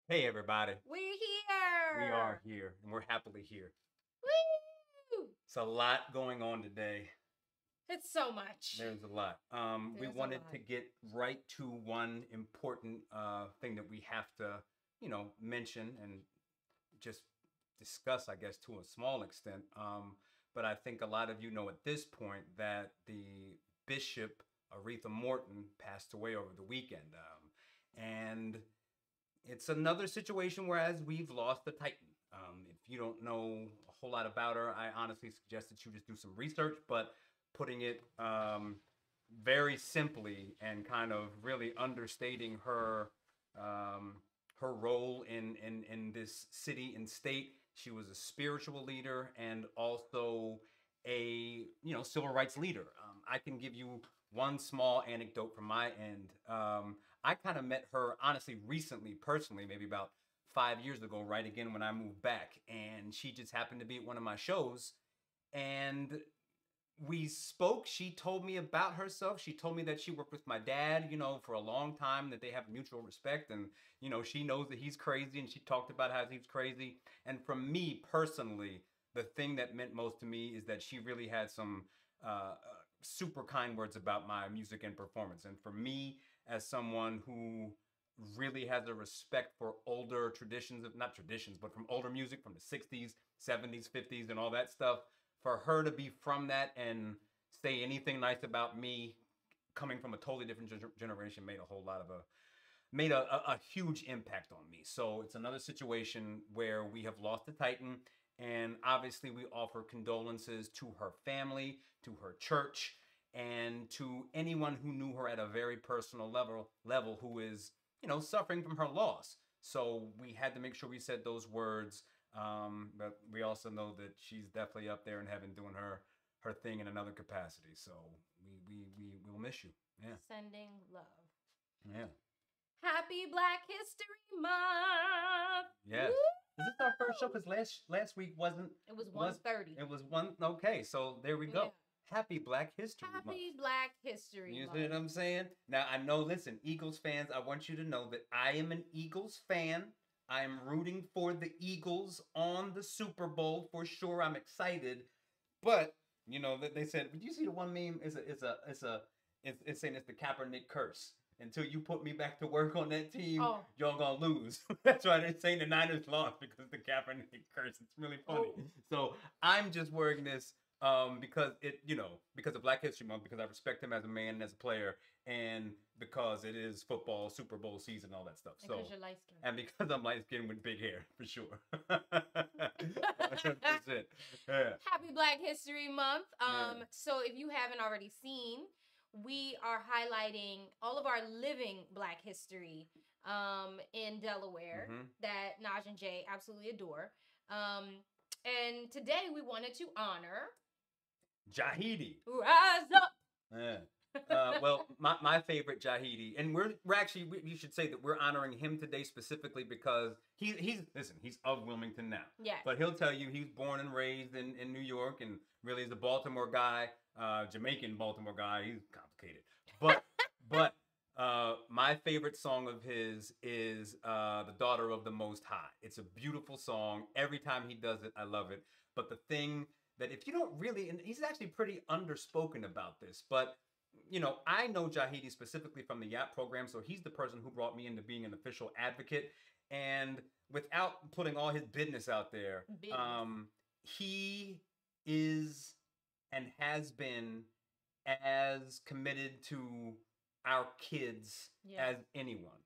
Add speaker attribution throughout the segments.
Speaker 1: Hey, everybody.
Speaker 2: We're
Speaker 1: We are
Speaker 2: here.
Speaker 1: here and we're happily here.
Speaker 2: Woo!
Speaker 1: It's a lot going on today.
Speaker 2: It's so much.
Speaker 1: There's a lot. We
Speaker 2: There's a
Speaker 1: wanted
Speaker 2: lot.
Speaker 1: to get right to one important thing that we have to, mention and just discuss, I guess, to a small extent. But I think a lot of you know at this point that the Bishop Aretha Morton passed away over the weekend. And it's another situation whereas we've lost the Titan. If you don't know a whole lot about her, I honestly suggest that you just do some research. But putting it very simply and kind of really understating her role in this city and state, she was a spiritual leader and also a civil rights leader. I can give you one small anecdote from my end. I kind of met her honestly recently, personally, maybe about 5 years ago, right again when I moved back, and she just happened to be at one of my shows, and we spoke. She told me about herself. She told me that she worked with my dad, for a long time, that they have mutual respect, and she knows that he's crazy, and she talked about how he's crazy. And from me personally, the thing that meant most to me is that she really had some super kind words about my music and performance. And for me, as someone who really has a respect for older traditions, not traditions, but from older music from the 60s, 70s, 50s, and all that stuff, for her to be from that and say anything nice about me coming from a totally different generation made a whole lot of a made a huge impact on me. So it's another situation where we have lost the Titan, and obviously we offer condolences to her family, to her church, and to anyone who knew her at a very personal level who is suffering from her loss. So we had to make sure we said those words, but we also know that she's definitely up there in heaven doing her thing in another capacity. So we will miss you. Yeah,
Speaker 2: Sending love.
Speaker 1: yeah.
Speaker 2: Happy Black History Month.
Speaker 1: Yes. Is this our first show? Because last week wasn't
Speaker 2: It was
Speaker 1: was
Speaker 2: 1:30.
Speaker 1: it was one okay, so there we
Speaker 2: Yeah.
Speaker 1: go. Happy Black History Month.
Speaker 2: Happy Black History
Speaker 1: You see
Speaker 2: Month.
Speaker 1: what I'm saying? Now I know, listen, Eagles fans, I want you to know that I am an Eagles fan. I am rooting for the Eagles on the Super Bowl for sure. I'm excited. But they said, did you see the one meme? It's saying it's the Kaepernick curse. Until you put me back to work on that team,
Speaker 2: Oh.
Speaker 1: y'all gonna lose. That's why they're saying the Niners lost because the Kaepernick curse. It's really funny.
Speaker 2: Oh.
Speaker 1: So I'm just wearing this because because of Black History Month, because I respect him as a man and as a player, and because it is football, Super Bowl season, all that stuff.
Speaker 2: And
Speaker 1: So
Speaker 2: because you're light skinned.
Speaker 1: and because I'm light skinned with big hair, for sure. 100%. Yeah.
Speaker 2: Happy Black History Month.
Speaker 1: Yeah.
Speaker 2: So if you haven't already seen, we are highlighting all of our living Black history in Delaware that Naj and Jay absolutely adore. And today we wanted to honor
Speaker 1: Jahidi.
Speaker 2: Rise Up.
Speaker 1: Yeah. Well, my favorite Jahidi, and we're actually you should say that we're honoring him today specifically because he's of Wilmington now.
Speaker 2: Yes.
Speaker 1: But he'll tell you he's born and raised in New York and really is a Baltimore guy, Jamaican Baltimore guy. He's complicated, but my favorite song of his is "The Daughter of the Most High." It's a beautiful song. Every time he does it, I love it. But the thing that if you don't really, and he's actually pretty underspoken about this, but I know Jahidi specifically from the YAP program, so he's the person who brought me into being an official advocate. And without putting all his business out there, he is and has been as committed to our kids as anyone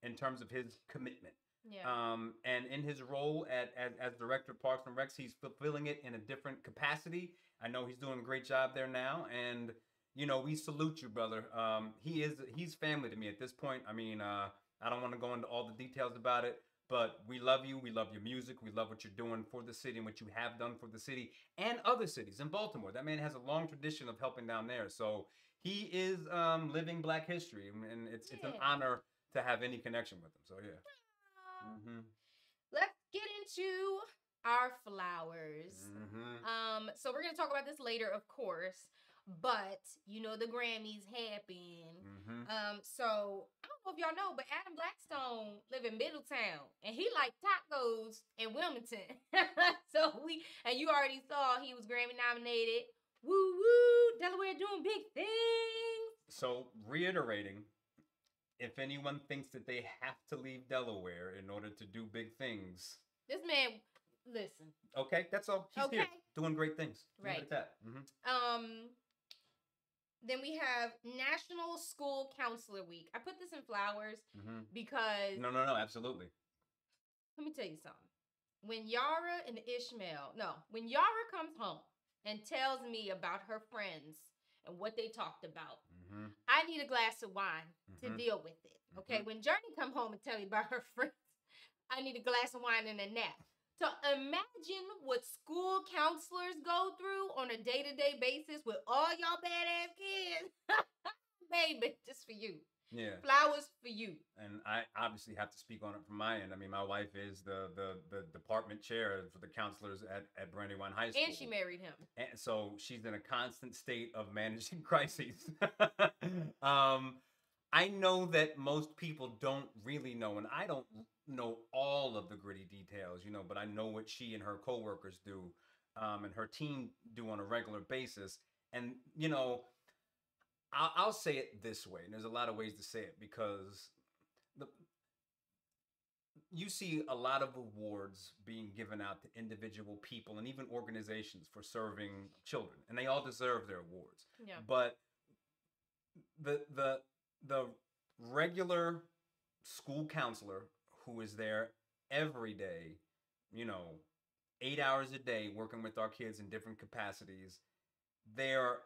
Speaker 1: in terms of his commitment.
Speaker 2: Yeah.
Speaker 1: And in his role as director of Parks and Recs, he's fulfilling it in a different capacity. I know he's doing a great job there now, and we salute you, brother. He's family to me at this point. I mean, I don't want to go into all the details about it, but we love you. We love your music. We love what you're doing for the city and what you have done for the city and other cities in Baltimore. That man has a long tradition of helping down there. So he is living Black history, and it's an honor to have any connection with him. So yeah.
Speaker 2: Let's get into our flowers. So we're gonna talk about this later, of course. But the Grammys happen. So I don't know if y'all know, but Adam Blackstone live in Middletown, and he like tacos in Wilmington. And you already saw he was Grammy nominated. Woo woo, Delaware doing big things.
Speaker 1: So reiterating, if anyone thinks that they have to leave Delaware in order to do big things,
Speaker 2: this man, listen.
Speaker 1: Okay, that's all. He's here doing great things.
Speaker 2: Right.
Speaker 1: Like that. Mm-hmm.
Speaker 2: Then we have National School Counselor Week. I put this in flowers because
Speaker 1: No, absolutely.
Speaker 2: Let me tell you something. When Yara comes home and tells me about her friends and what they talked about, I need a glass of wine to deal with it. Okay, when Journey come home and tell me about her friends, I need a glass of wine and a nap. So imagine what school counselors go through on a day-to-day basis with all y'all badass kids. Baby, just for you.
Speaker 1: Yeah.
Speaker 2: Flowers for you.
Speaker 1: And I obviously have to speak on it from my end. I mean, my wife is the department chair for the counselors at Brandywine High School.
Speaker 2: And she married him.
Speaker 1: And so she's in a constant state of managing crises. I know that most people don't really know, and I don't know all of the gritty details, but I know what she and her coworkers do, and her team do on a regular basis. And, I'll say it this way, and there's a lot of ways to say it, because you see a lot of awards being given out to individual people and even organizations for serving children, and they all deserve their awards.
Speaker 2: Yeah.
Speaker 1: But the regular school counselor who is there every day, 8 hours a day working with our kids in different capacities, they're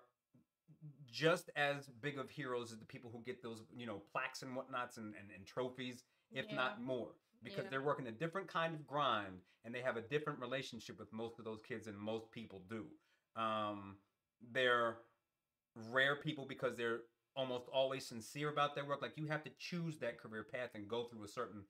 Speaker 1: just as big of heroes as the people who get those, plaques and whatnots and trophies, if not more, because they're working a different kind of grind and they have a different relationship with most of those kids than most people do. They're rare people because they're almost always sincere about their work. Like, you have to choose that career path and go through a certain,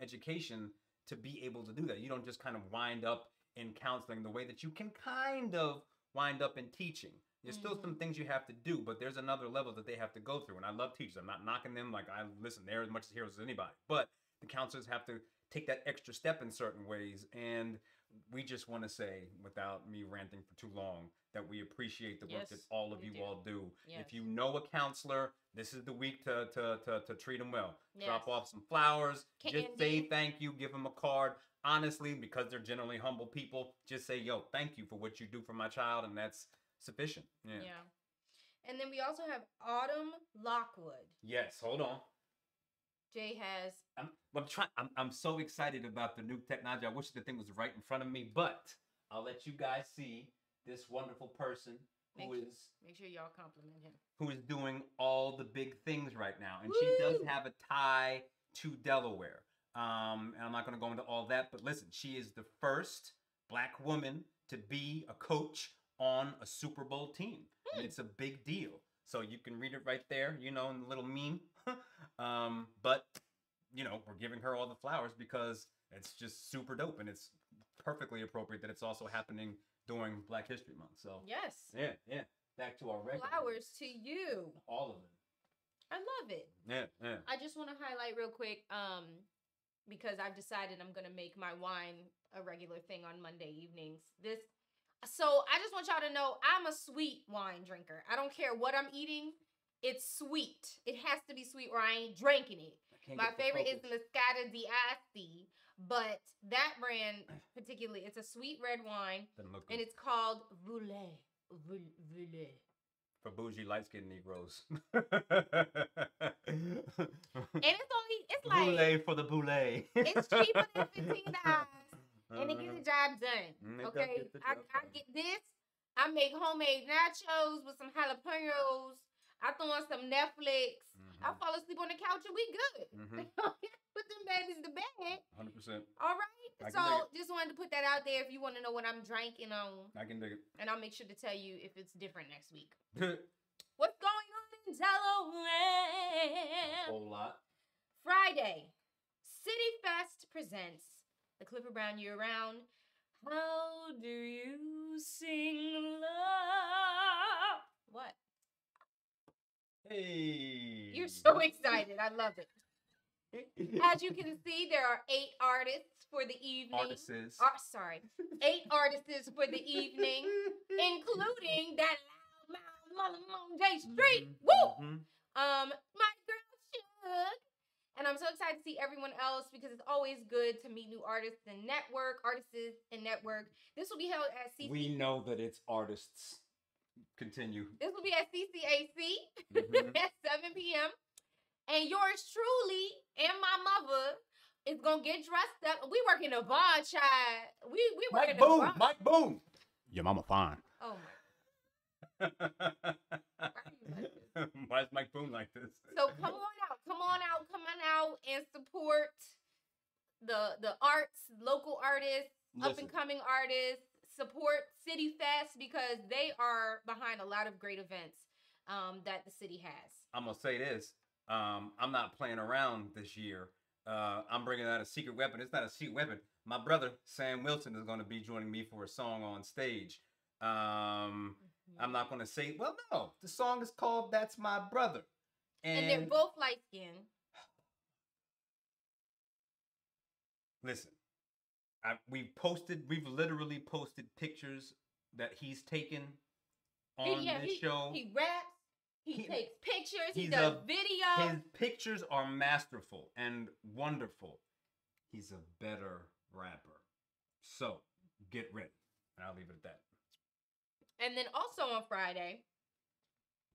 Speaker 1: education to be able to do that. You don't just kind of wind up in counseling the way that you can kind of wind up in teaching. There's still some things you have to do, but there's another level that they have to go through. And I love teachers. I'm not knocking them. Listen, they're as much as heroes as anybody. But the counselors have to take that extra step in certain ways. And we just want to say, without me ranting for too long, that we appreciate the work that all of you all do. Yes. If you know a counselor, this is the week to treat them well. Yes. Drop off some flowers. Candy. Just say thank you. Give them a card. Honestly, because they're generally humble people, just say, yo, thank you for what you do for my child. And that's sufficient. Yeah.
Speaker 2: And then we also have Autumn Lockwood.
Speaker 1: Yes. Hold on.
Speaker 2: Jay has.
Speaker 1: I'm so excited about the new technology. I wish the thing was right in front of me, but I'll let you guys see this wonderful person
Speaker 2: make sure y'all compliment him.
Speaker 1: Who is doing all the big things right now, and she does have a tie to Delaware. And I'm not going to go into all that, but listen, she is the first Black woman to be a coach on a Super Bowl team. And it's a big deal. So you can read it right there, in the little meme. But, we're giving her all the flowers because it's just super dope. And it's perfectly appropriate that it's also happening during Black History Month. So
Speaker 2: yes.
Speaker 1: Yeah. Back to our regular.
Speaker 2: Flowers to you.
Speaker 1: All of them.
Speaker 2: I love it.
Speaker 1: Yeah.
Speaker 2: I just want to highlight real quick, because I've decided I'm gonna make my wine a regular thing on Monday evenings. So I just want y'all to know I'm a sweet wine drinker. I don't care what I'm eating. It's sweet. It has to be sweet or I ain't drinking it. My favorite is Moscato d'Asti, but that brand particularly, it's a sweet red wine, and it's called Voulet.
Speaker 1: For bougie light-skinned Negroes.
Speaker 2: And it's like
Speaker 1: Boulet for the boulet.
Speaker 2: It's cheaper than $15. And it gets the job done. Okay, I get this. I make homemade nachos with some jalapenos. I throw on some Netflix. I fall asleep on the couch and we good. Put them babies to bed.
Speaker 1: 100%.
Speaker 2: All right. So just wanted to put that out there if you want to know what I'm drinking on.
Speaker 1: I can dig it.
Speaker 2: And I'll make sure to tell you if it's different next week. What's going on in Delaware?
Speaker 1: A whole lot.
Speaker 2: Friday, City Fest presents the Clifford Brown Year-Round. How do you sing love? What?
Speaker 1: Hey.
Speaker 2: You're so excited. I love it. As you can see, there are 8 artists for the evening.
Speaker 1: Artists.
Speaker 2: 8 artists for the evening, including that loud mouth J Street. Woo! My girl Suge. And I'm so excited to see everyone else because it's always good to meet new artists and network. This will be held at CCAC.
Speaker 1: We know that it's artists. Continue.
Speaker 2: This will be at CCAC at 7 p.m. And yours truly and my mother is gonna get dressed up. We working a bar, child. We working a bar.
Speaker 1: Mike Boone. Your mama fine.
Speaker 2: Oh my.
Speaker 1: Why is Mike Boone like this?
Speaker 2: So come on out and support the arts, local artists, up and coming artists. Support City Fest because they are behind a lot of great events that the city has.
Speaker 1: I'm gonna say this. I'm not playing around this year. I'm bringing out a secret weapon. It's not a secret weapon. My brother Sam Wilson is going to be joining me for a song on stage. I'm not going to say. Well, no, the song is called "That's My Brother,"
Speaker 2: and they're both light skinned.
Speaker 1: Listen, we've literally posted pictures that he's taken on this show.
Speaker 2: He raps. He takes pictures. He does video.
Speaker 1: His pictures are masterful and wonderful. He's a better rapper. So get ready. And I'll leave it at that.
Speaker 2: And then also on Friday,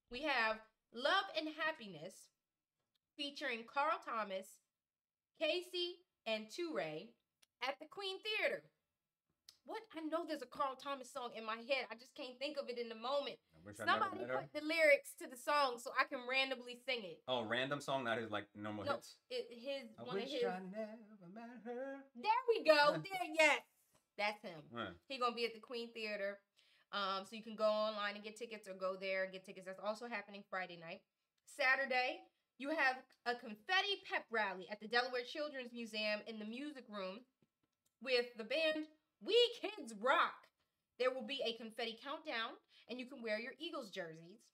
Speaker 2: we have Love and Happiness featuring Carl Thomas, Casey, and Toure at the Queen Theater. What? I know there's a Carl Thomas song in my head. I just can't think of it in the moment. Somebody put the lyrics to the song so I can randomly sing it.
Speaker 1: Oh, random song, not his like normal hits.
Speaker 2: One of his.
Speaker 1: I never met her.
Speaker 2: There we go. Yes, that's him.
Speaker 1: Right.
Speaker 2: He's gonna be at the Queen Theater. So you can go online and get tickets, or go there and get tickets. That's also happening Friday night. Saturday, you have a confetti pep rally at the Delaware Children's Museum in the music room with the band We Kids Rock. There will be a confetti countdown, and you can wear your Eagles jerseys.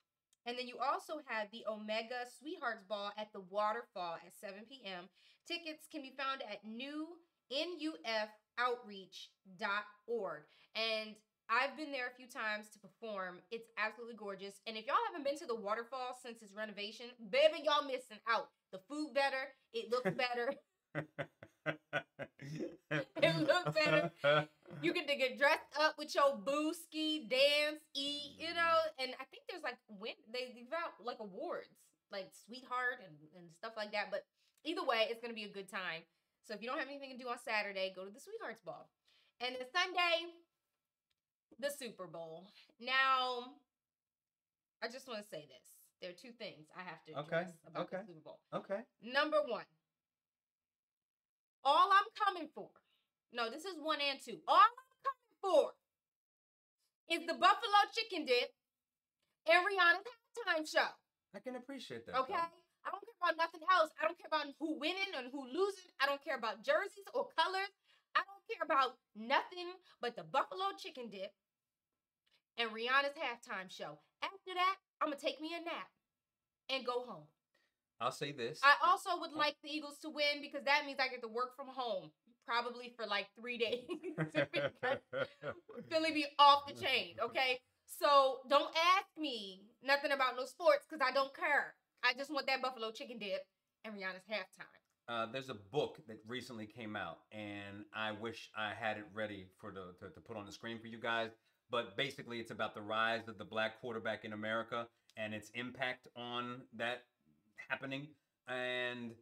Speaker 2: And then you also have the Omega Sweethearts Ball at the Waterfall at 7 p.m. Tickets can be found at nufoutreach.org. And I've been there a few times to perform. It's absolutely gorgeous. And if y'all haven't been to the Waterfall since its renovation, baby, y'all missing out. The food better. It looks better. It looks better. You get to get dressed up with your booski, dance, eat, you know. And I think there's like they give out like awards, like Sweetheart and stuff like that. But either way, it's gonna be a good time. So if you don't have anything to do on Saturday, go to the Sweethearts Ball. And then Sunday, the Super Bowl. Now, I just want to say this. There are two things I have to address about the Super Bowl.
Speaker 1: Okay.
Speaker 2: Number one, all I'm coming for. No, this is 1 and 2. All I'm coming for is the buffalo chicken dip and Rihanna's halftime show.
Speaker 1: I can appreciate that.
Speaker 2: Okay? I don't care about nothing else. I don't care about who winning and who losing. I don't care about jerseys or colors. I don't care about nothing but the buffalo chicken dip and Rihanna's halftime show. After that, I'm going to take me a nap and go home.
Speaker 1: I'll say this.
Speaker 2: I also would like the Eagles to win because that means I get to work from home. Probably for like 3 days. Philly be off the chain, okay? So don't ask me nothing about no sports because I don't care. I just want that buffalo chicken dip and Rihanna's halftime.
Speaker 1: There's a book that recently came out, and I wish I had it ready to put on the screen for you guys. But basically, it's about the rise of the black quarterback in America and its impact on that happening. And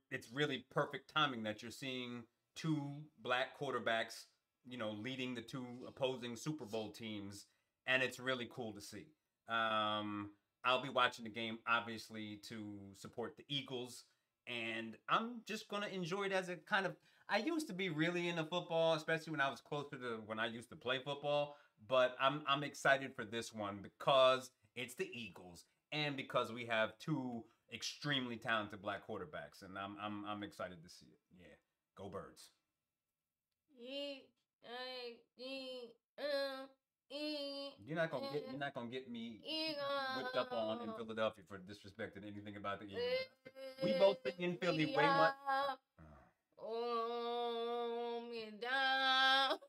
Speaker 1: it's really perfect timing that you're seeing 2 black quarterbacks, leading the 2 opposing Super Bowl teams, and it's really cool to see. I'll be watching the game, obviously, to support the Eagles, and I'm just gonna enjoy it as a kind of. I used to be really into football, especially when I was closer to when I used to play football. But I'm excited for this one because it's the Eagles, and because we have 2 extremely talented black quarterbacks, and I'm excited to see it. Yeah, go Birds. You're not gonna get me whipped up on in Philadelphia for disrespecting anything about the Eagles. We both sing in Philly way much.
Speaker 2: Oh, me down.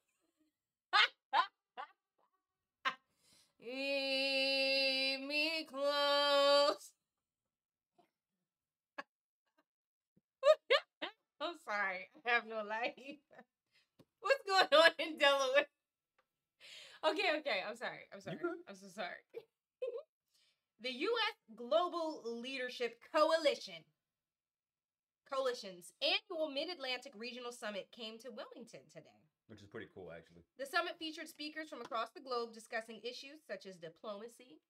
Speaker 2: Keep me close. I'm sorry. I have no life. What's going on in Delaware? Okay. I'm sorry. I'm so sorry. The U.S. Global Leadership Coalition's annual Mid-Atlantic Regional Summit came to Wilmington today.
Speaker 1: Which is pretty cool, actually.
Speaker 2: The summit featured speakers from across the globe discussing issues such as diplomacy,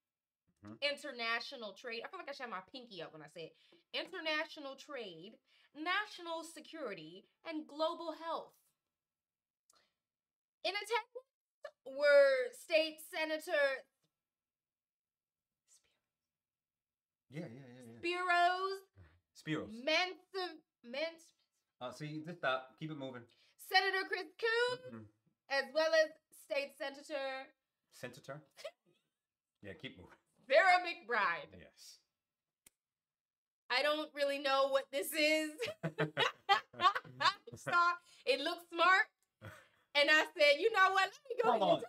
Speaker 2: international trade. I feel like I should have my pinky up when I say it. International trade, national security, and global health. In attendance were State Senator
Speaker 1: Spiros. See, just stop. Keep it moving.
Speaker 2: Senator Chris Coons, as well as State Senator.
Speaker 1: Yeah, keep moving.
Speaker 2: Sarah McBride.
Speaker 1: Yes.
Speaker 2: I don't really know what this is. I saw it looked smart, and I said, you know what? Let me go.
Speaker 1: Hold on.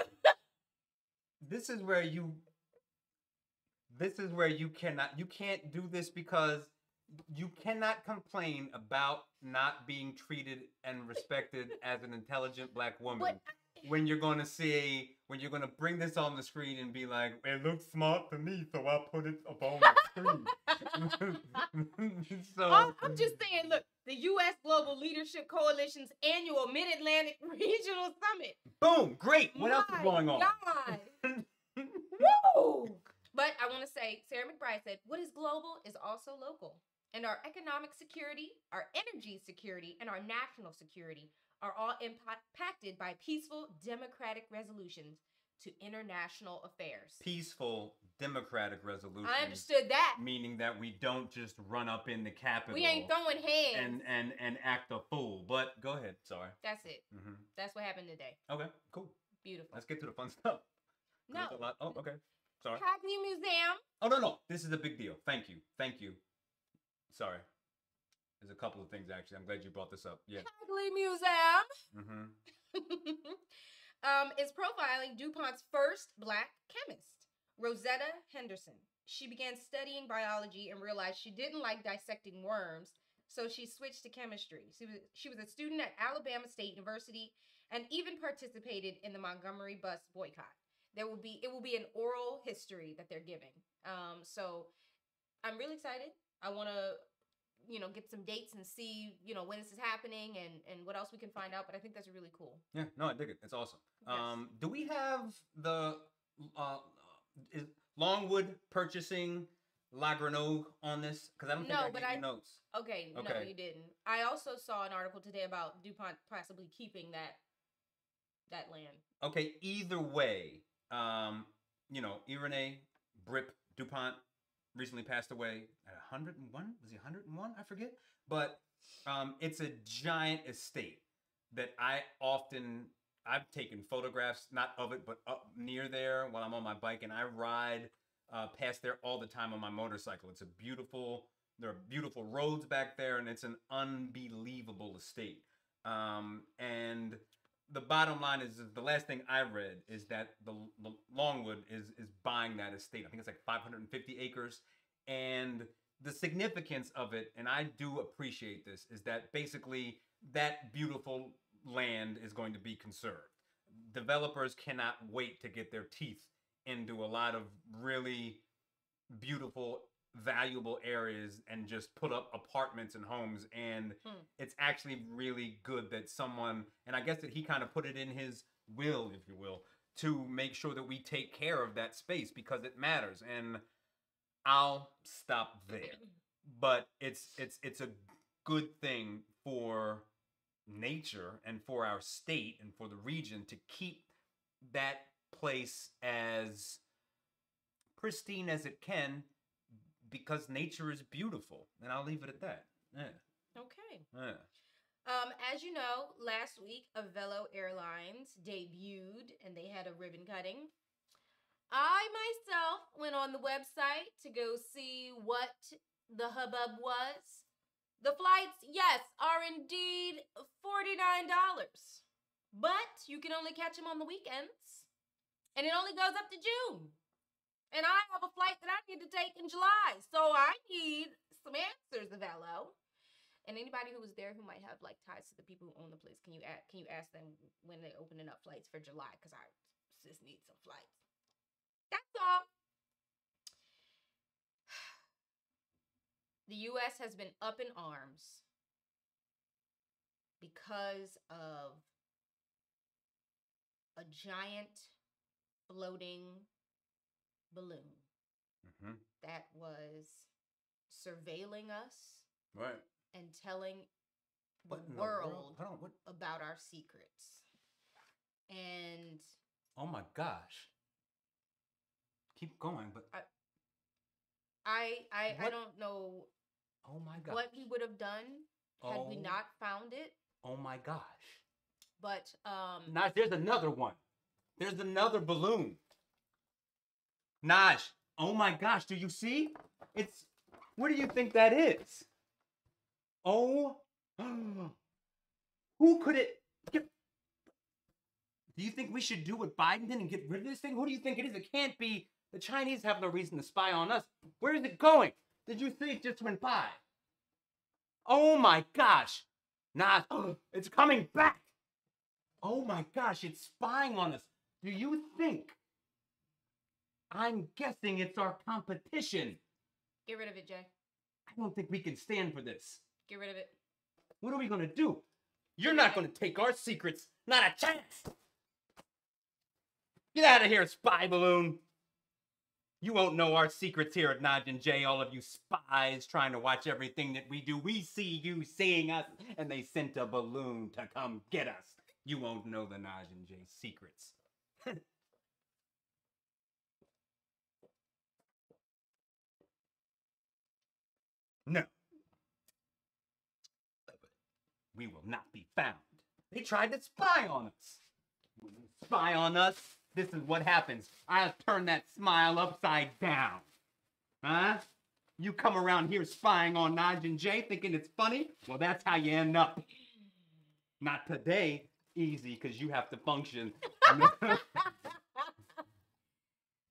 Speaker 1: This is where you can't do this because you cannot complain about not being treated and respected as an intelligent Black woman when you're going to bring this on the screen and be like, it looks smart to me, so I put it up on the screen.
Speaker 2: I'm just saying, look, the U.S. Global Leadership Coalition's annual Mid-Atlantic Regional Summit.
Speaker 1: Boom, great. What else is going on?
Speaker 2: God. Woo! But I want to say, Sarah McBride said, what is global is also local. And our economic security, our energy security, and our national security are all impacted by peaceful democratic resolutions to international affairs.
Speaker 1: Peaceful democratic resolutions.
Speaker 2: I understood that.
Speaker 1: Meaning that we don't just run up in the Capitol.
Speaker 2: We ain't throwing hands.
Speaker 1: And act a fool. But go ahead, sorry.
Speaker 2: That's it. That's what happened today.
Speaker 1: Okay, cool.
Speaker 2: Beautiful.
Speaker 1: Let's get to the fun stuff.
Speaker 2: No.
Speaker 1: Oh, okay. Sorry.
Speaker 2: Hackney Museum.
Speaker 1: Oh, no. This is a big deal. Thank you. Sorry. There's a couple of things, actually. I'm glad you brought this up. Yeah.
Speaker 2: Hackney Museum. Is profiling DuPont's first Black chemist, Rosetta Henderson. She began studying biology and realized she didn't like dissecting worms, so she switched to chemistry. She was a student at Alabama State University and even participated in the Montgomery bus boycott. It will be an oral history that they're giving. So I'm really excited. I want to, get some dates and see, when this is happening and what else we can find out. But I think that's really cool.
Speaker 1: Yeah, no, I dig it. It's awesome.
Speaker 2: Yes.
Speaker 1: Do we have the is Longwood purchasing La Grenoble on this? Because I don't think I get your notes.
Speaker 2: Okay, no, you didn't. I also saw an article today about DuPont possibly keeping that land. Okay,
Speaker 1: either way, Irene Brip DuPont recently passed away at 101. Was he 101? I forget. But it's a giant estate that I've taken photographs, not of it, but up near there while I'm on my bike, and I ride past there all the time on my motorcycle. There are beautiful roads back there, and it's an unbelievable estate. And the bottom line is the last thing I read is that the Longwood is buying that estate. I think it's like 550 acres. And the significance of it, and I do appreciate this, is that basically that beautiful land is going to be conserved. Developers cannot wait to get their teeth into a lot of really beautiful, valuable areas and just put up apartments and homes. And it's actually really good that someone, and I guess that he kind of put it in his will, if you will, to make sure that we take care of that space because it matters. And I'll stop there. But it's a good thing for nature and for our state and for the region to keep that place as pristine as it can because nature is beautiful. And I'll leave it at that. Yeah.
Speaker 2: Okay.
Speaker 1: Yeah.
Speaker 2: As you know, last week, Avelo Airlines debuted and they had a ribbon cutting. I myself went on the website to go see what the hubbub was, the flights, yes, are indeed $49. But you can only catch them on the weekends. And it only goes up to June. And I have a flight that I need to take in July. So I need some answers, Avello. And anybody who was there who might have like ties to the people who own the place, can you ask them when they're opening up flights for July? Because I just need some flights. That's all. The U.S. has been up in arms because of a giant floating balloon that was surveilling us,
Speaker 1: right,
Speaker 2: and telling the world about our secrets. And
Speaker 1: oh my gosh, keep going, but
Speaker 2: I don't know.
Speaker 1: Oh my gosh,
Speaker 2: what we would have done had we not found it.
Speaker 1: Oh my gosh.
Speaker 2: But
Speaker 1: Naj, there's another one. There's another balloon. Naj, oh my gosh, do you see? It's, what do you think that is? Oh, who could it get? Do you think we should do what Biden did and get rid of this thing? Who do you think it is? It can't be. The Chinese have no reason to spy on us. Where is it going? Did you see it just went by? Oh my gosh. Naj, it's coming back. Oh my gosh, it's spying on us. Do you think? I'm guessing it's our competition.
Speaker 2: Get rid of it, Jay.
Speaker 1: I don't think we can stand for this.
Speaker 2: Get rid of it.
Speaker 1: What are we going to do? You're not going to take our secrets. Not a chance. Get out of here, spy balloon. You won't know our secrets here at Naj and Jay, all of you spies trying to watch everything that we do. We see you seeing us, and they sent a balloon to come get us. You won't know the Naj and Jay secrets. No. We will not be found. They tried to spy on us. Spy on us? This is what happens. I'll turn that smile upside down. Huh? You come around here spying on Naj and Jay thinking it's funny? Well, that's how you end up. Not today. Easy, because you have to function.
Speaker 2: The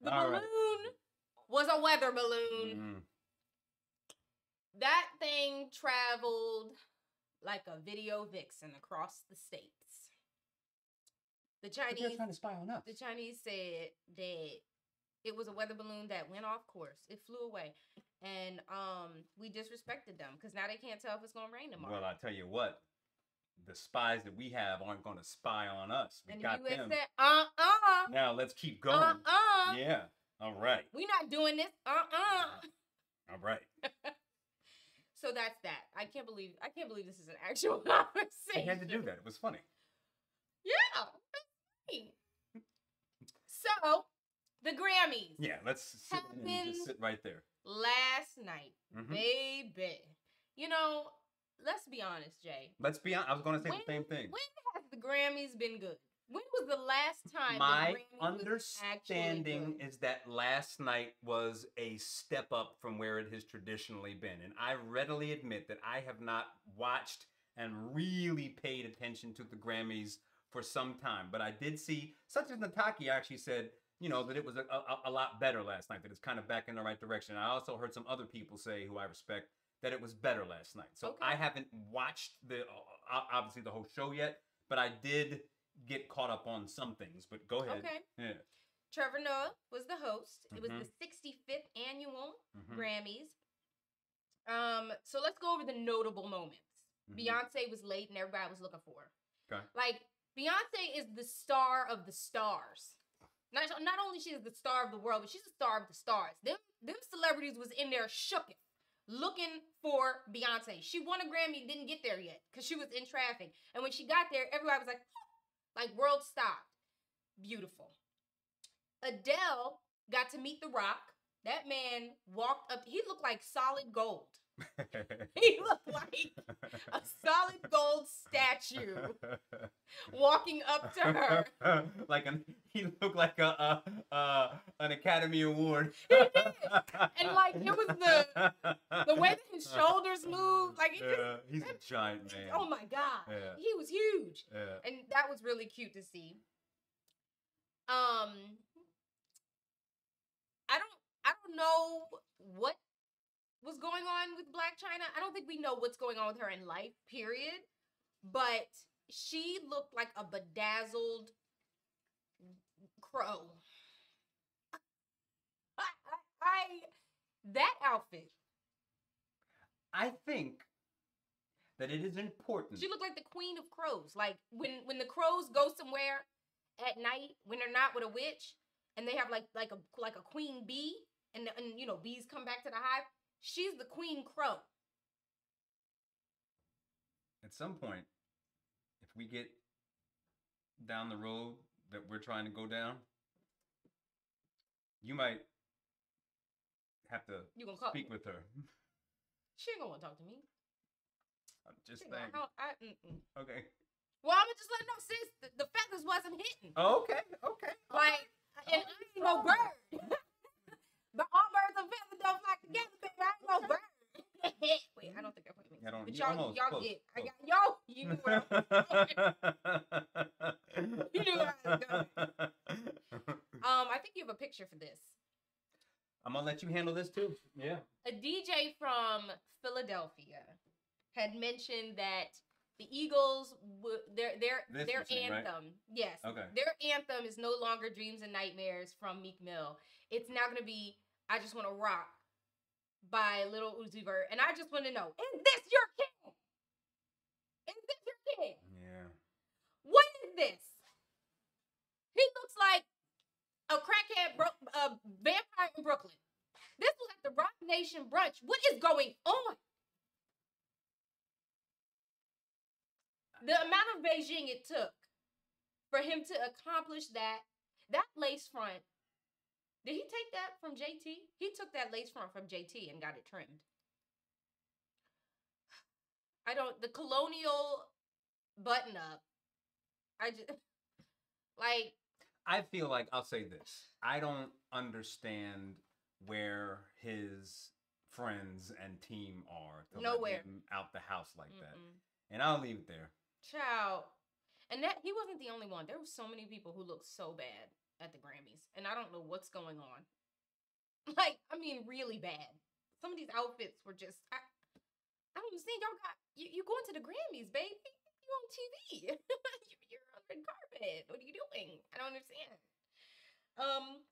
Speaker 2: balloon was a weather balloon. That thing traveled like a video vixen across the states. The Chinese,
Speaker 1: they're trying to spy on us.
Speaker 2: The Chinese said that it was a weather balloon that went off course. It flew away. And we disrespected them because now they can't tell if it's going to rain tomorrow.
Speaker 1: Well, I tell you what. The spies that we have aren't going to spy on us. We got them.
Speaker 2: Said,
Speaker 1: Now let's keep going. Yeah. All right.
Speaker 2: We're not doing this.
Speaker 1: All right.
Speaker 2: So that's that. I can't believe this is an actual conversation.
Speaker 1: I had to do that. It was funny.
Speaker 2: Yeah. So, the Grammys.
Speaker 1: Yeah, let's just sit right there.
Speaker 2: Last night, baby. You know, let's be honest, Jay.
Speaker 1: Let's be honest. I was going to say the same thing.
Speaker 2: When has the Grammys been good? When was the last time
Speaker 1: my understanding is that last night was a step up from where it has traditionally been? And I readily admit that I have not watched and really paid attention to the Grammys for some time. But I did see, such as Nataki actually said, you know, that it was a lot better last night, that it's kind of back in the right direction. I also heard some other people say, who I respect, that it was better last night. So I haven't watched obviously the whole show yet, but I did get caught up on some things. But go ahead.
Speaker 2: Okay.
Speaker 1: Yeah.
Speaker 2: Trevor Noah was the host. It was the 65th annual Grammys. So let's go over the notable moments. Beyonce was late and everybody was looking for her.
Speaker 1: Okay.
Speaker 2: Like, Beyonce is the star of the stars. Not only she is the star of the world, but she's the star of the stars. Them celebrities was in there shooketh, looking for Beyonce. She won a Grammy, didn't get there yet because she was in traffic. And when she got there, everybody was like world stopped. Beautiful. Adele got to meet The Rock. That man walked up. He looked like solid gold. He looked like a solid gold statue walking up to her.
Speaker 1: He looked like an Academy Award.
Speaker 2: He did. And like it was the way that his shoulders moved, like
Speaker 1: he's a giant man.
Speaker 2: Oh my God.
Speaker 1: Yeah.
Speaker 2: He was huge.
Speaker 1: Yeah.
Speaker 2: And that was really cute to see. I don't know what was going on with Black China. I don't think we know what's going on with her in life, period. But she looked like a bedazzled crow. That outfit.
Speaker 1: I think that it is important.
Speaker 2: She looked like the queen of crows. Like when the crows go somewhere at night when they're not with a witch and they have like a queen bee and you know bees come back to the hive. She's the queen crow.
Speaker 1: At some point, if we get down the road that we're trying to go down, you might have to speak with her.
Speaker 2: She ain't gonna want to talk to me.
Speaker 1: I'm just saying. Okay.
Speaker 2: Well, I'm gonna just let her know, sis. The feathers wasn't hitting.
Speaker 1: Oh, okay.
Speaker 2: Like, and I ain't no bird. But all birds and feathers don't fly together, baby. I ain't no bird. Wait, I don't think I put me. But y'all get. I got y'all. You knew where I was going. You knew where I was going. I think you have a picture for this.
Speaker 1: I'm gonna let you handle this too. Yeah.
Speaker 2: A DJ from Philadelphia had mentioned that the Eagles, their anthem, right? Yes,
Speaker 1: okay.
Speaker 2: Their anthem is no longer "Dreams and Nightmares" from Meek Mill. It's now gonna be "I Just Want to Rock" by Lil Uzi Vert, and I just want to know: is this your kid? Is this your kid?
Speaker 1: Yeah.
Speaker 2: What is this? He looks like a crackhead vampire in Brooklyn. This was at the Rock Nation brunch. What is going on? The amount of Beijing it took for him to accomplish that lace front. Did he take that from JT? He took that lace front from JT and got it trimmed. The colonial button up.
Speaker 1: I feel like, I'll say this. I don't understand where his friends and team are to let him out the house like that. And I'll leave it there.
Speaker 2: Child. And that he wasn't the only one. There were so many people who looked so bad at the Grammys. And I don't know what's going on. Really bad. Some of these outfits were just I don't understand. Y'all got you going to the Grammys, baby. You on TV. You're on the carpet. What are you doing? I don't understand.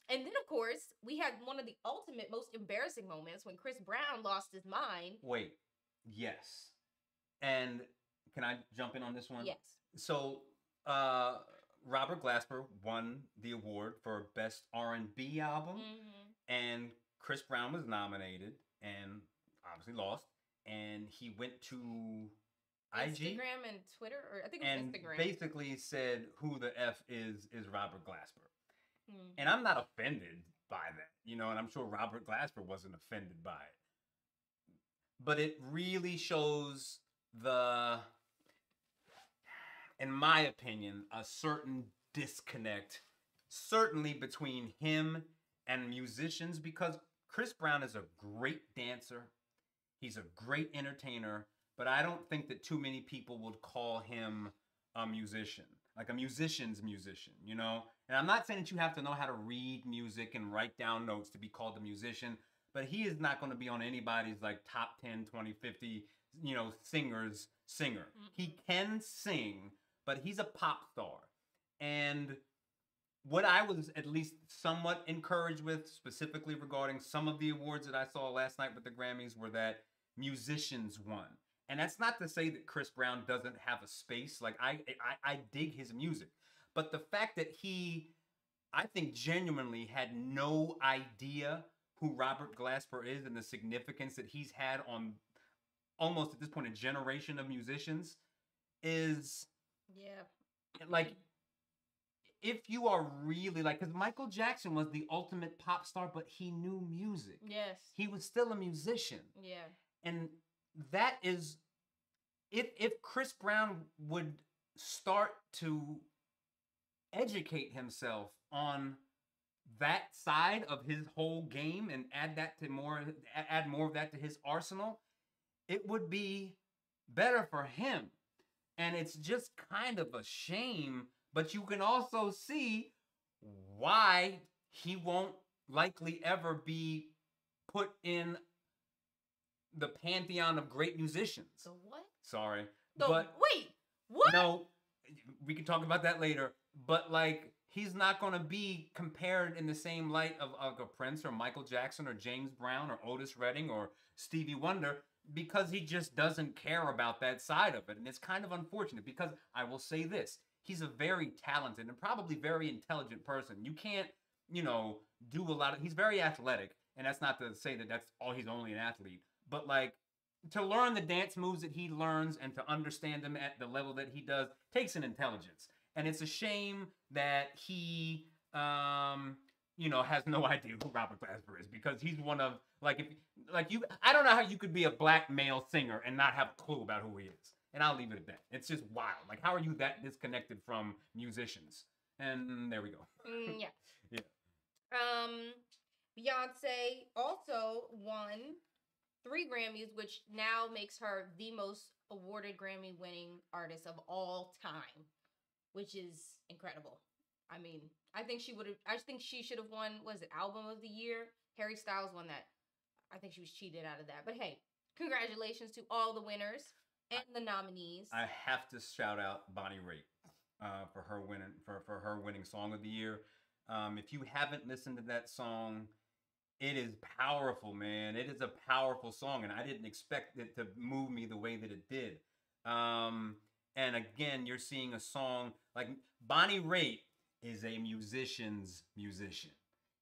Speaker 2: And then of course we had one of the ultimate, most embarrassing moments when Chris Brown lost his mind.
Speaker 1: Wait, yes. And can I jump in on this one?
Speaker 2: Yes.
Speaker 1: So, Robert Glasper won the award for Best R&B Album, and Chris Brown was nominated and obviously lost. And he went to
Speaker 2: Instagram and Twitter, or I think it was Instagram.
Speaker 1: Basically said, "Who the F is Robert Glasper?" And I'm not offended by that, and I'm sure Robert Glasper wasn't offended by it. But it really shows in my opinion, a certain disconnect, certainly between him and musicians, because Chris Brown is a great dancer. He's a great entertainer, but I don't think that too many people would call him a musician, like a musician's musician, And I'm not saying that you have to know how to read music and write down notes to be called a musician, but he is not going to be on anybody's like top 10, 20, 50, singers singer. He can sing, but he's a pop star. And what I was at least somewhat encouraged with, specifically regarding some of the awards that I saw last night with the Grammys, were that musicians won. And that's not to say that Chris Brown doesn't have a space. Like, I dig his music. But the fact that he, I think, genuinely had no idea who Robert Glasper is and the significance that he's had on almost at this point a generation of musicians is...
Speaker 2: Yeah.
Speaker 1: Like, if you are really because Michael Jackson was the ultimate pop star, but he knew music.
Speaker 2: Yes.
Speaker 1: He was still a musician.
Speaker 2: Yeah.
Speaker 1: And that is, if Chris Brown would start to educate himself on that side of his whole game and add more of that to his arsenal, it would be better for him. And it's just kind of a shame, but you can also see why he won't likely ever be put in the pantheon of great musicians.
Speaker 2: The what?
Speaker 1: Sorry.
Speaker 2: Wait, what?
Speaker 1: No, we can talk about that later. But like, he's not going to be compared in the same light of a Prince or Michael Jackson or James Brown or Otis Redding or Stevie Wonder, because he just doesn't care about that side of it. And it's kind of unfortunate, because I will say this, he's a very talented and probably very intelligent person. You can't, do a lot of, he's very athletic, and that's not to say that that's all, he's only an athlete, but like, to learn the dance moves that he learns and to understand them at the level that he does takes an intelligence. And it's a shame that he, has no idea who Robert Glasper is, because he's one of, I don't know how you could be a black male singer and not have a clue about who he is. And I'll leave it at that. It's just wild. Like, how are you that disconnected from musicians? And there we go.
Speaker 2: Yeah.
Speaker 1: Yeah.
Speaker 2: Beyonce also won 3 Grammys, which now makes her the most awarded Grammy-winning artist of all time, which is incredible. I mean, I think she should have won, was it Album of the Year? Harry Styles won that. I think she was cheated out of that. But hey, congratulations to all the winners and the nominees.
Speaker 1: I have to shout out Bonnie Raitt for her winning Song of the Year. If you haven't listened to that song, it is powerful, man. It is a powerful song, and I didn't expect it to move me the way that it did. And again, you're seeing a song like Bonnie Raitt is a musician's musician.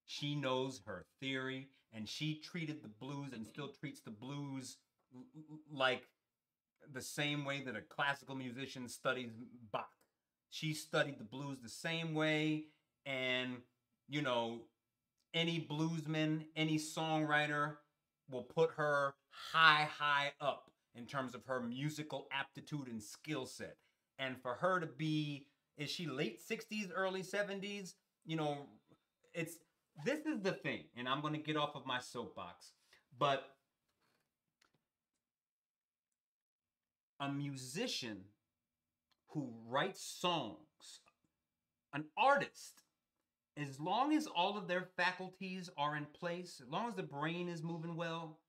Speaker 1: She knows her theory, and she treated the blues and still treats the blues like the same way that a classical musician studies Bach. She studied the blues the same way, and any bluesman, any songwriter will put her high up in terms of her musical aptitude and skill set. And for her to be, is she late 60s, early 70s? This is the thing, and I'm going to get off of my soapbox, but a musician who writes songs, an artist, as long as all of their faculties are in place, as long as the brain is moving well,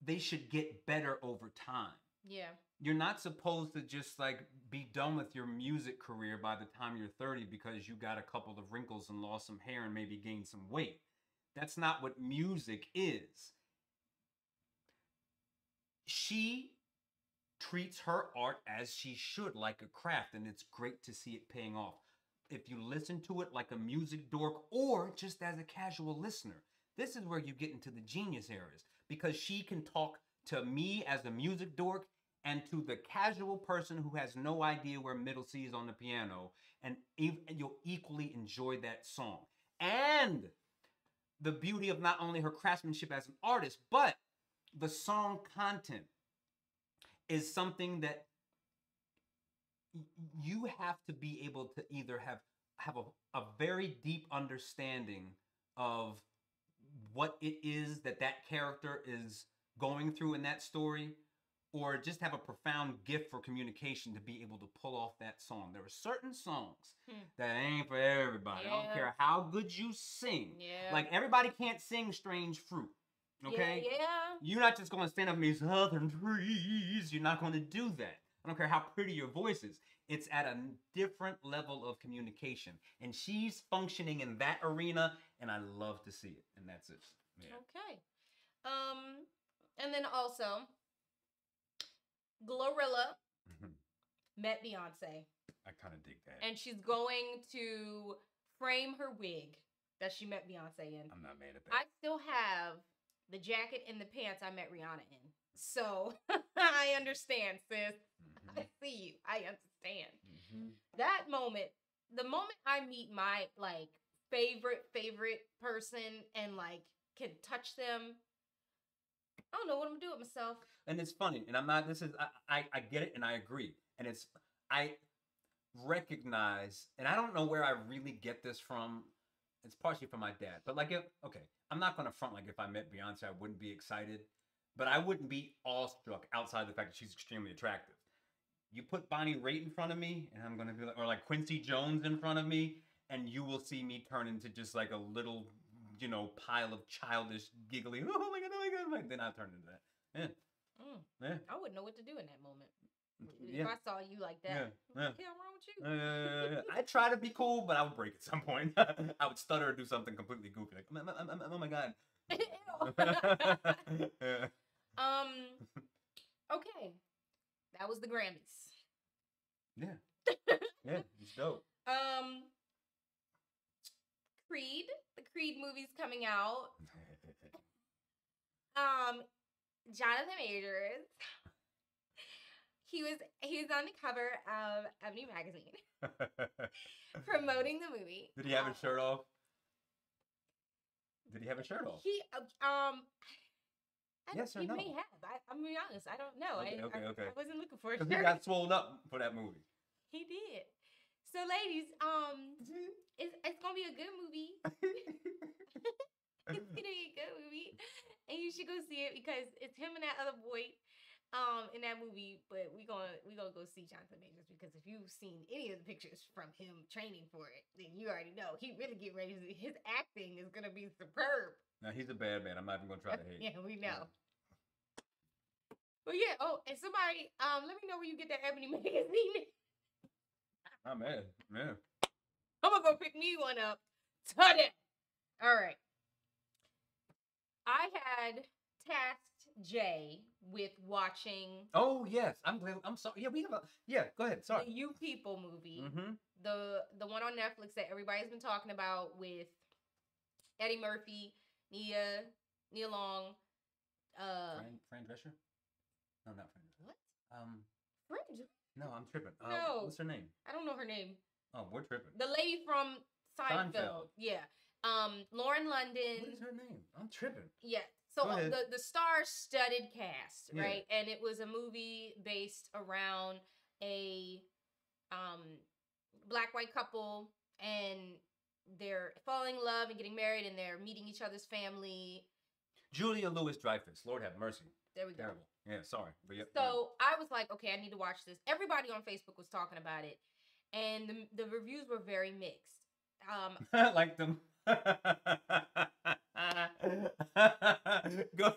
Speaker 1: they should get better over time.
Speaker 2: Yeah.
Speaker 1: You're not supposed to just be done with your music career by the time you're 30 because you got a couple of wrinkles and lost some hair and maybe gained some weight. That's not what music is. She treats her art as she should, like a craft, and it's great to see it paying off. If you listen to it like a music dork or just as a casual listener, this is where you get into the genius areas, because she can talk to me as a music dork and to the casual person who has no idea where middle C is on the piano, and you'll equally enjoy that song. And the beauty of not only her craftsmanship as an artist, but the song content is something that you have to be able to either have a very deep understanding of what it is that character is going through in that story, or just have a profound gift for communication to be able to pull off that song. There are certain songs that ain't for everybody.
Speaker 2: Yeah.
Speaker 1: I don't care how good you sing.
Speaker 2: Yeah.
Speaker 1: Like, everybody can't sing Strange Fruit. Okay?
Speaker 2: Yeah.
Speaker 1: You're not just going to stand up and be southern trees. You're not going to do that. I don't care how pretty your voice is. It's at a different level of communication. And she's functioning in that arena, and I love to see it. And that's it. Yeah.
Speaker 2: Okay. And then also, Glorilla met Beyonce.
Speaker 1: I kind of dig that.
Speaker 2: And she's going to frame her wig that she met Beyonce in.
Speaker 1: I'm not mad at that.
Speaker 2: I still have the jacket and the pants I met Rihanna in. So I understand, sis. I see you. I understand. That moment, the moment I meet my favorite person and can touch them, I don't know what I'm gonna do with myself.
Speaker 1: And it's funny, and I'm not. This is I get it, and I agree. And recognize, and I don't know where I really get this from. It's partially from my dad, but like, if okay, I'm not gonna front like if I met Beyonce, I wouldn't be excited, but I wouldn't be awestruck outside of the fact that she's extremely attractive. You put Bonnie Raitt in front of me, and I'm gonna be like, or like Quincy Jones in front of me, and you will see me turn into just like a little, pile of childish giggly. Oh my god, oh my god! Like, then I turn into that. Yeah, yeah.
Speaker 2: I wouldn't know what to do in that moment.
Speaker 1: Yeah.
Speaker 2: If I saw you like that,
Speaker 1: yeah.
Speaker 2: what the hell wrong with you?
Speaker 1: I try to be cool, but I would break at some point. I would stutter or do something completely goofy, like, oh my god. Yeah.
Speaker 2: Okay, that was the Grammys.
Speaker 1: Yeah, yeah, it's dope.
Speaker 2: Creed, the Creed movie's coming out. Jonathan Majors. He was on the cover of Ebony magazine promoting the movie.
Speaker 1: Did he have his shirt off? Did he have his shirt off? Yes or
Speaker 2: he
Speaker 1: no?
Speaker 2: May have. I'm gonna be honest. I don't know.
Speaker 1: Okay.
Speaker 2: I wasn't looking for a shirt.
Speaker 1: Because he got swollen up for that movie.
Speaker 2: He did. So, ladies, it's gonna be a good movie. It's gonna be a good movie, and you should go see it because it's him and that other boy, in that movie. But we gonna go see Jonathan Majors because if you've seen any of the pictures from him training for it, then you already know he really get ready. His acting is gonna be superb.
Speaker 1: Now he's a bad man. I'm not even gonna try to hate.
Speaker 2: Yeah, we know. Yeah. But yeah, and somebody, let me know where you get that Ebony magazine.
Speaker 1: I'm mad. Yeah.
Speaker 2: I'm gonna go pick me one up today. All right. I had tasked Jay with watching.
Speaker 1: Oh yes, I'm sorry. Yeah, we have a. Yeah, go ahead. Sorry.
Speaker 2: The You People movie,
Speaker 1: mm-hmm.
Speaker 2: the one on Netflix that everybody's been talking about with Eddie Murphy, Nia Long,
Speaker 1: Fran Drescher. No, not Fran Drescher.
Speaker 2: What? Fran.
Speaker 1: No, I'm tripping.
Speaker 2: No.
Speaker 1: What's her name?
Speaker 2: I don't know her name.
Speaker 1: Oh, we're tripping.
Speaker 2: The lady from Seinfeld. Yeah. Lauren London.
Speaker 1: What is her name? I'm tripping.
Speaker 2: Yeah. So the star-studded cast, right? And it was a movie based around a black-white couple, and they're falling in love and getting married, and they're meeting each other's family.
Speaker 1: Julia Louis-Dreyfus. Lord have mercy.
Speaker 2: There we go.
Speaker 1: Terrible. Yeah, sorry. But yeah,
Speaker 2: so I was like, okay, I need to watch this. Everybody on Facebook was talking about it, and the reviews were very mixed.
Speaker 1: I like them. Go.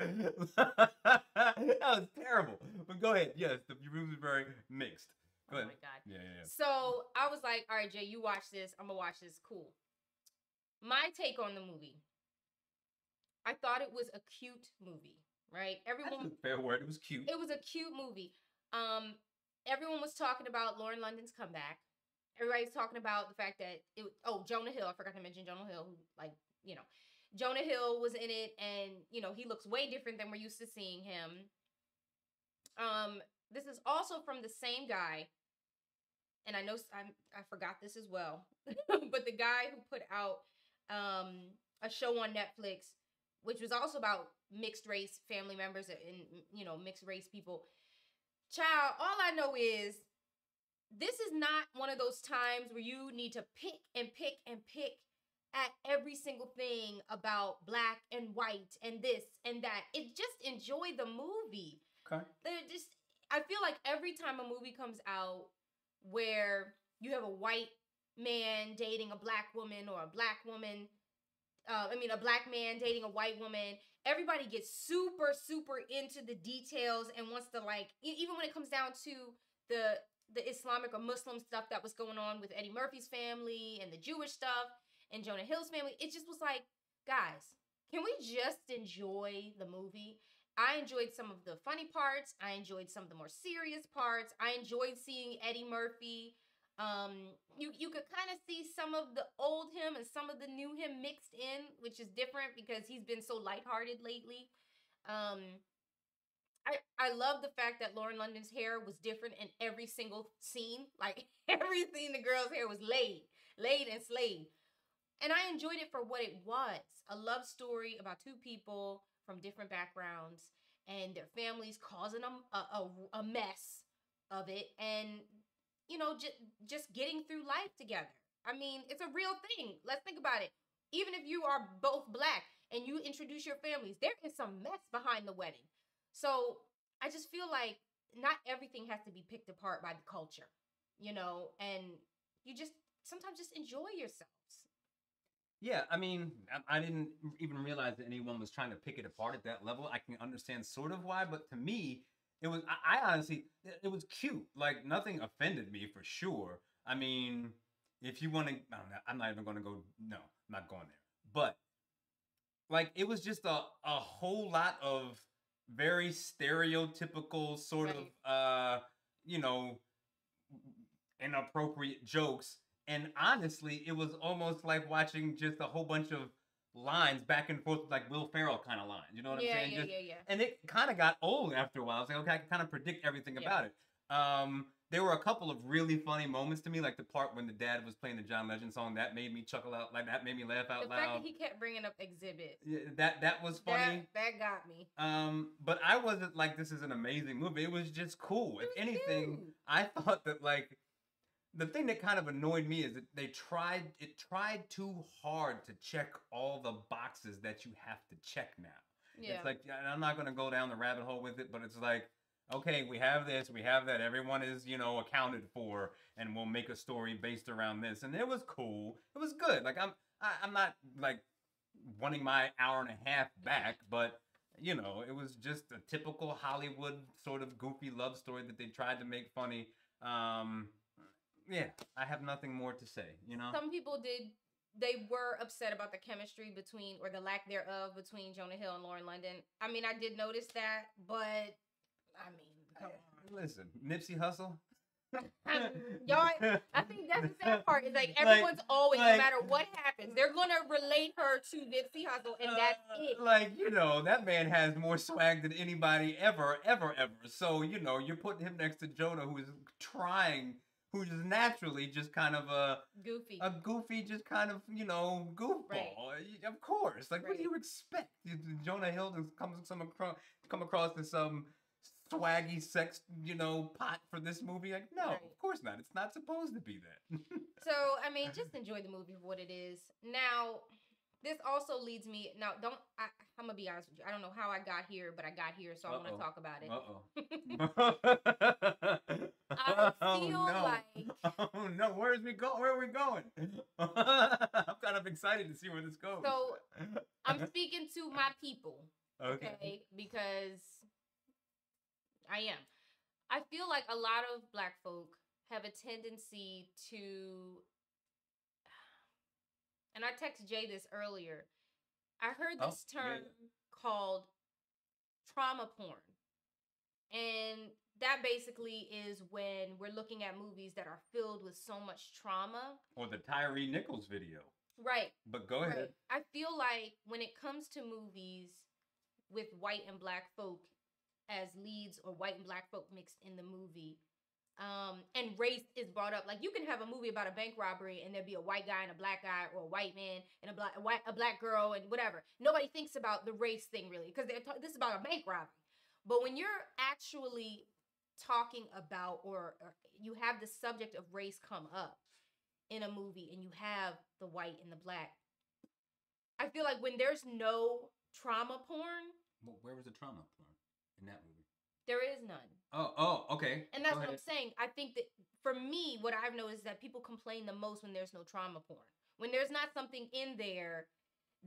Speaker 1: That was terrible. But go ahead. Yes, the reviews were very mixed. Go ahead.
Speaker 2: Oh my god.
Speaker 1: Yeah.
Speaker 2: So I was like, all right, Jay, you watch this. I'm gonna watch this. Cool. My take on the movie. I thought it was a cute movie, right?
Speaker 1: That's a fair word. It was cute.
Speaker 2: It was a cute movie. Everyone was talking about Lauren London's comeback. Everybody's talking about the fact that Jonah Hill. I forgot to mention Jonah Hill, who Jonah Hill was in it, and he looks way different than we're used to seeing him. This is also from the same guy, and I know I forgot this as well, but the guy who put out a show on Netflix, which was also about mixed race family members and mixed race people. Child, all I know is this is not one of those times where you need to pick at every single thing about black and white and this and that. It just enjoy the movie.
Speaker 1: Okay.
Speaker 2: I feel like every time a movie comes out where you have a white man dating a black woman, or a black man dating a white woman, everybody gets super, super into the details and wants to, even when it comes down to the Islamic or Muslim stuff that was going on with Eddie Murphy's family and the Jewish stuff and Jonah Hill's family. It just was like, guys, can we just enjoy the movie? I enjoyed some of the funny parts. I enjoyed some of the more serious parts. I enjoyed seeing Eddie Murphy. You could kind of see some of the old him and some of the new him mixed in, which is different because he's been so lighthearted lately. I love the fact that Lauren London's hair was different in every single scene. Like, every scene the girl's hair was laid and slayed. And I enjoyed it for what it was. A love story about two people from different backgrounds and their families causing them a mess of it. And you know, just getting through life together. I mean, it's a real thing. Let's think about it. Even if you are both black and you introduce your families, there is some mess behind the wedding. So I just feel like not everything has to be picked apart by the culture, you know, and you just sometimes just enjoy yourselves.
Speaker 1: Yeah, I mean, I didn't even realize that anyone was trying to pick it apart at that level. I can understand sort of why, but to me, it was. I honestly, it was cute. Like nothing offended me for sure. I mean, if you want to, I'm not even going to go. No, I'm not going there. But like, it was just a whole lot of very stereotypical sort of,
Speaker 2: Right.
Speaker 1: you know, inappropriate jokes. And honestly, it was almost like watching just a whole bunch of lines back and forth, like Will Ferrell kind of lines. You know what I'm
Speaker 2: Yeah,
Speaker 1: saying?
Speaker 2: yeah,
Speaker 1: Just
Speaker 2: yeah, yeah.
Speaker 1: and it kind of got old after a while. I was like, okay, I can kind of predict everything
Speaker 2: Yeah.
Speaker 1: about it. There were a couple of really funny moments to me, like the part when the dad was playing the John Legend song. That made me chuckle out, like that made me laugh out
Speaker 2: The
Speaker 1: loud.
Speaker 2: fact that he kept bringing up Exhibit.
Speaker 1: Yeah, that was funny.
Speaker 2: That got me.
Speaker 1: But I wasn't like, this is an amazing movie. It was just cool. If anything,
Speaker 2: cute.
Speaker 1: I thought that like the thing that kind of annoyed me is that it tried too hard to check all the boxes that you have to check now.
Speaker 2: Yeah.
Speaker 1: It's like, and I'm not gonna go down the rabbit hole with it, but it's like, okay, we have this, we have that, everyone is, you know, accounted for, and we'll make a story based around this. And it was cool. It was good. Like I'm not like wanting my hour and a half back, but you know, it was just a typical Hollywood sort of goofy love story that they tried to make funny. Yeah, I have nothing more to say, you know?
Speaker 2: Some people they were upset about the chemistry between, or the lack thereof, between Jonah Hill and Lauren London. I mean, I did notice that, but I mean, come on.
Speaker 1: Listen, Nipsey Hussle.
Speaker 2: Y'all, I think that's the sad part. Is like everyone's always, no matter what happens, they're gonna relate her to Nipsey Hussle, and that's it.
Speaker 1: Like, you know, that man has more swag than anybody ever. So, you know, you're putting him next to Jonah, who's just naturally just kind of a goofy, just kind of, you know, goofball. Right. Of course. Like, what do you expect? Jonah Hill come across as some swaggy sex, you know, pot for this movie? Like, no, of course not. It's not supposed to be that.
Speaker 2: So, I mean, just enjoy the movie for what it is. Now, this also leads me. Now, I'm gonna be honest with you. I don't know how I got here, but I got here, so I want to talk about it. I feel like.
Speaker 1: Oh no! Where are we going? I'm kind of excited to see where this goes.
Speaker 2: So, I'm speaking to my people. Okay, because I am. I feel like a lot of Black folk have a tendency to, and I texted Jay this earlier. I heard this term called trauma porn. And that basically is when we're looking at movies that are filled with so much trauma.
Speaker 1: Or the Tyree Nichols video.
Speaker 2: Right.
Speaker 1: But go ahead.
Speaker 2: I feel like when it comes to movies with white and Black folk as leads, or white and Black folk mixed in the movie, and race is brought up. Like, you can have a movie about a bank robbery and there'll be a white guy and a Black guy, or a white man and a black girl and whatever. Nobody thinks about the race thing really, because this is about a bank robbery. But when you're actually talking about, or you have the subject of race come up in a movie, and you have the white and the Black, I feel like when there's no trauma porn.
Speaker 1: Well, where was the trauma porn in that movie?
Speaker 2: There is none.
Speaker 1: Oh, okay.
Speaker 2: And that's what I'm saying. I think that for me, what I've noticed is that people complain the most when there's no trauma porn. When there's not something in there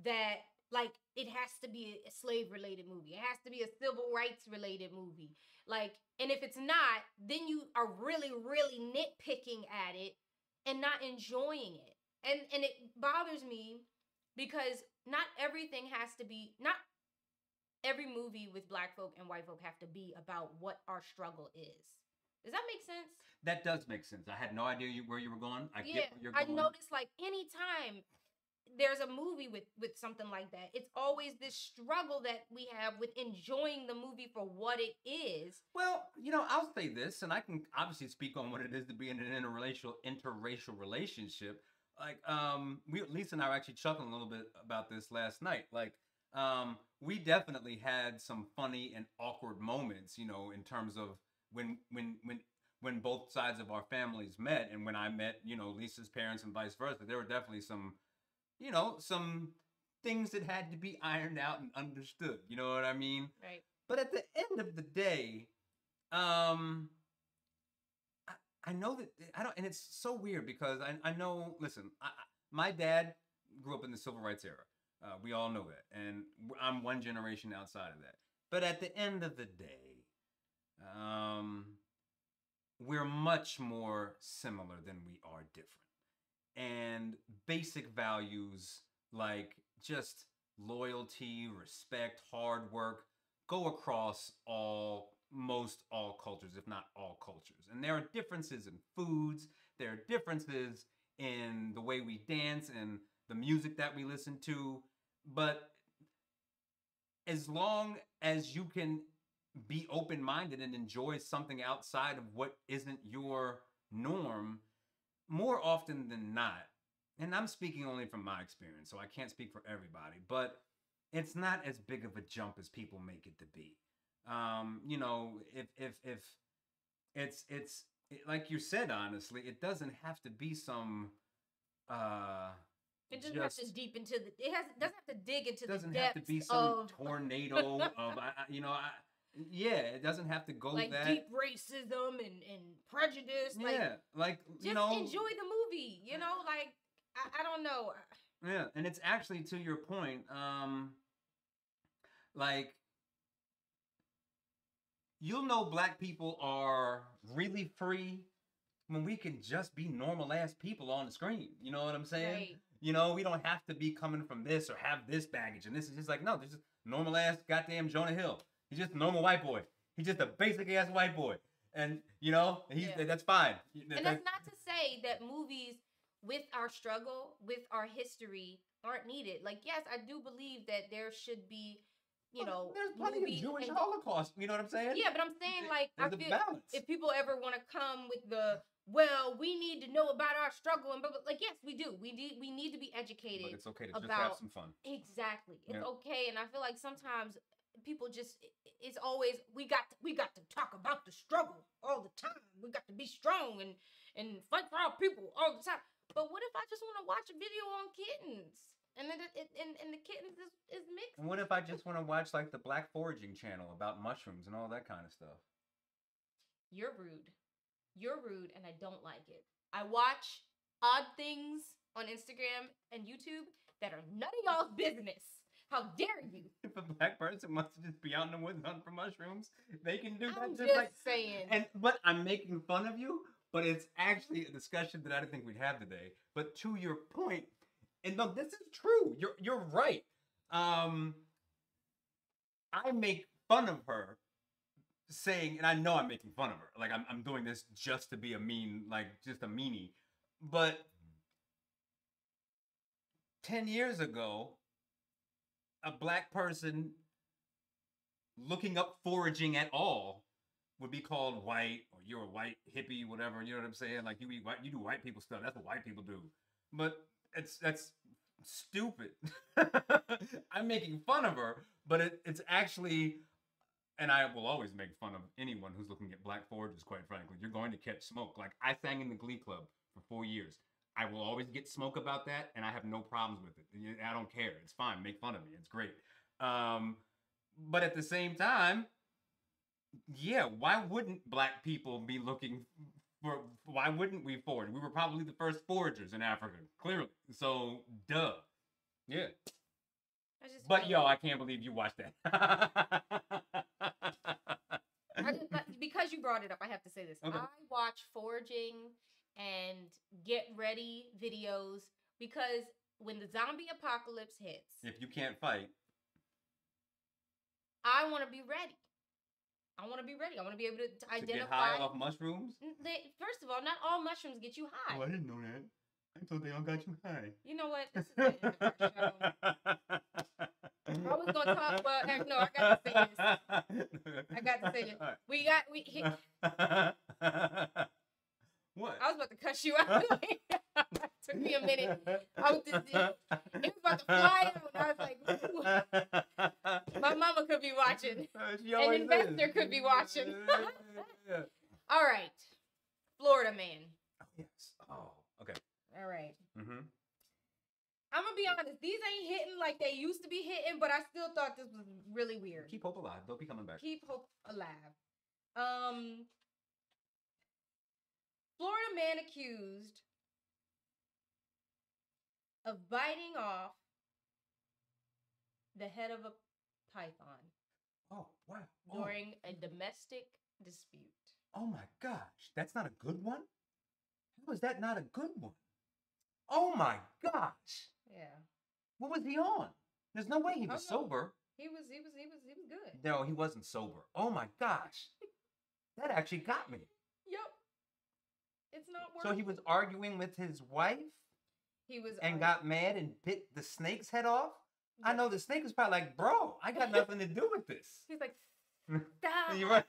Speaker 2: that, like, it has to be a slave-related movie. It has to be a civil rights-related movie. Like, and if it's not, then you are really, really nitpicking at it and not enjoying it. And it bothers me because not everything has to be, not every movie with Black folk and white folk have to be about what our struggle is. Does that make sense?
Speaker 1: That does make sense. I had no idea where you were going. I get where you're going.
Speaker 2: I noticed, like, anytime there's a movie with something like that, it's always this struggle that we have with enjoying the movie for what it is.
Speaker 1: Well, you know, I'll say this, and I can obviously speak on what it is to be in an interracial relationship. Like, Lisa and I were actually chuckling a little bit about this last night. Like, we definitely had some funny and awkward moments, you know, in terms of when when both sides of our families met, and when I met, you know, Lisa's parents and vice versa, there were definitely some, you know, some things that had to be ironed out and understood. You know what I mean?
Speaker 2: Right.
Speaker 1: But at the end of the day, I, I know that I don't, and it's so weird because I know. Listen, my dad grew up in the civil rights era. We all know that, and I'm one generation outside of that. But at the end of the day, we're much more similar than we are different. And basic values like just loyalty, respect, hard work go across most all cultures, if not all cultures. And there are differences in foods, there are differences in the way we dance and the music that we listen to, but as long as you can be open-minded and enjoy something outside of what isn't your norm, more often than not, and I'm speaking only from my experience, so I can't speak for everybody, but it's not as big of a jump as people make it to be. You know, if like you said, honestly, it doesn't have to be some
Speaker 2: it doesn't have to deep into the. Doesn't have to dig into the depths.
Speaker 1: Doesn't have to be some tornado of you know. Yeah, it doesn't have to go
Speaker 2: like
Speaker 1: that
Speaker 2: deep racism and prejudice.
Speaker 1: Yeah, like you
Speaker 2: just
Speaker 1: know,
Speaker 2: enjoy the movie. You know, like I don't know.
Speaker 1: Yeah, and it's actually to your point. Like you'll know black people are really free when we can just be normal ass people on the screen. You know what I'm saying?
Speaker 2: Right.
Speaker 1: You know, we don't have to be coming from this or have this baggage. And this is just like, no, this is normal ass goddamn Jonah Hill. He's just a normal white boy. He's just a basic ass white boy. And, you know, that's fine.
Speaker 2: And that's not to say that movies with our struggle, with our history, aren't needed. Like, yes, I do believe that there should be, you know,
Speaker 1: there's plenty of Jewish Holocaust. You know what I'm saying?
Speaker 2: Yeah, but I'm saying, like, I feel
Speaker 1: balance.
Speaker 2: If people ever want to come with the, well, we need to know about our struggle, and but like, yes, we do. We need to be educated.
Speaker 1: But it's okay to just have some fun.
Speaker 2: Exactly, it's okay. And I feel like sometimes people just, it's always we got to talk about the struggle all the time. We got to be strong and fight for our people all the time. But what if I just want to watch a video on kittens? And then and the kittens is mixed.
Speaker 1: And what if I just want to watch like the Black Foraging channel about mushrooms and all that kind of stuff?
Speaker 2: You're rude. You're rude, and I don't like it. I watch odd things on Instagram and YouTube that are none of y'all's business. How dare you?
Speaker 1: If a black person wants to just be out in the woods hunting for mushrooms, they can do that.
Speaker 2: I'm just saying.
Speaker 1: But I'm making fun of you, but it's actually a discussion that I didn't think we'd have today. But to your point, and no, this is true. You're right. I make fun of her saying, and I know I'm making fun of her. Like I'm doing this just to be a just a meanie. But 10 years ago, a black person looking up foraging at all would be called white, or you're a white hippie, whatever. You know what I'm saying? Like you do white people stuff. That's what white people do. But that's stupid. I'm making fun of her, but it's actually, and I will always make fun of anyone who's looking at black foragers, quite frankly. You're going to catch smoke. Like I sang in the Glee Club for 4 years. I will always get smoke about that, and I have no problems with it. I don't care. It's fine. Make fun of me. It's great. But at the same time, yeah, why wouldn't black people be looking for, why wouldn't we forage? We were probably the first foragers in Africa, clearly. So, duh. Yeah. But, yo, I can't believe you watched that.
Speaker 2: Because you brought it up, I have to say this. Okay. I watch foraging and get ready videos because when the zombie apocalypse hits,
Speaker 1: if you can't fight,
Speaker 2: I want to be ready. I want to be ready. I want to be able to identify.
Speaker 1: To get high off mushrooms?
Speaker 2: First of all, not all mushrooms get you high.
Speaker 1: Oh, I didn't know that. I thought they all got you high.
Speaker 2: You know what? This is the end of our show. I was going to talk, well, heck no, I got to say this. I got to say it. Right.
Speaker 1: What?
Speaker 2: I was about to cuss you out. Took me a minute. It was about to fly out. And I was like, my mama could be watching. An investor could be watching. All right. Florida man.
Speaker 1: Oh, yes. Oh, okay.
Speaker 2: All right.
Speaker 1: Mm-hmm.
Speaker 2: I'm gonna be honest. These ain't hitting like they used to be hitting, but I still thought this was really weird.
Speaker 1: Keep hope alive. They'll be coming back.
Speaker 2: Keep hope alive. Florida man accused of biting off the head of a python.
Speaker 1: Oh, wow.
Speaker 2: During a domestic dispute.
Speaker 1: Oh my gosh. That's not a good one? How is that not a good one? Oh my gosh.
Speaker 2: Yeah.
Speaker 1: What was he on? There's no way he was sober.
Speaker 2: He was good.
Speaker 1: No, he wasn't sober. Oh my gosh. That actually got me.
Speaker 2: Yep. It's not working.
Speaker 1: So he was arguing with his wife?
Speaker 2: He was
Speaker 1: and got mad and bit the snake's head off? Yeah. I know the snake was probably like, bro, I got nothing to do with this.
Speaker 2: He's like, stop.
Speaker 1: You're right.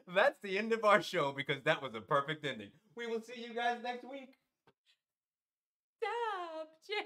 Speaker 1: And that's the end of our show because that was a perfect ending. We will see you guys next week.
Speaker 2: Stop, Jay.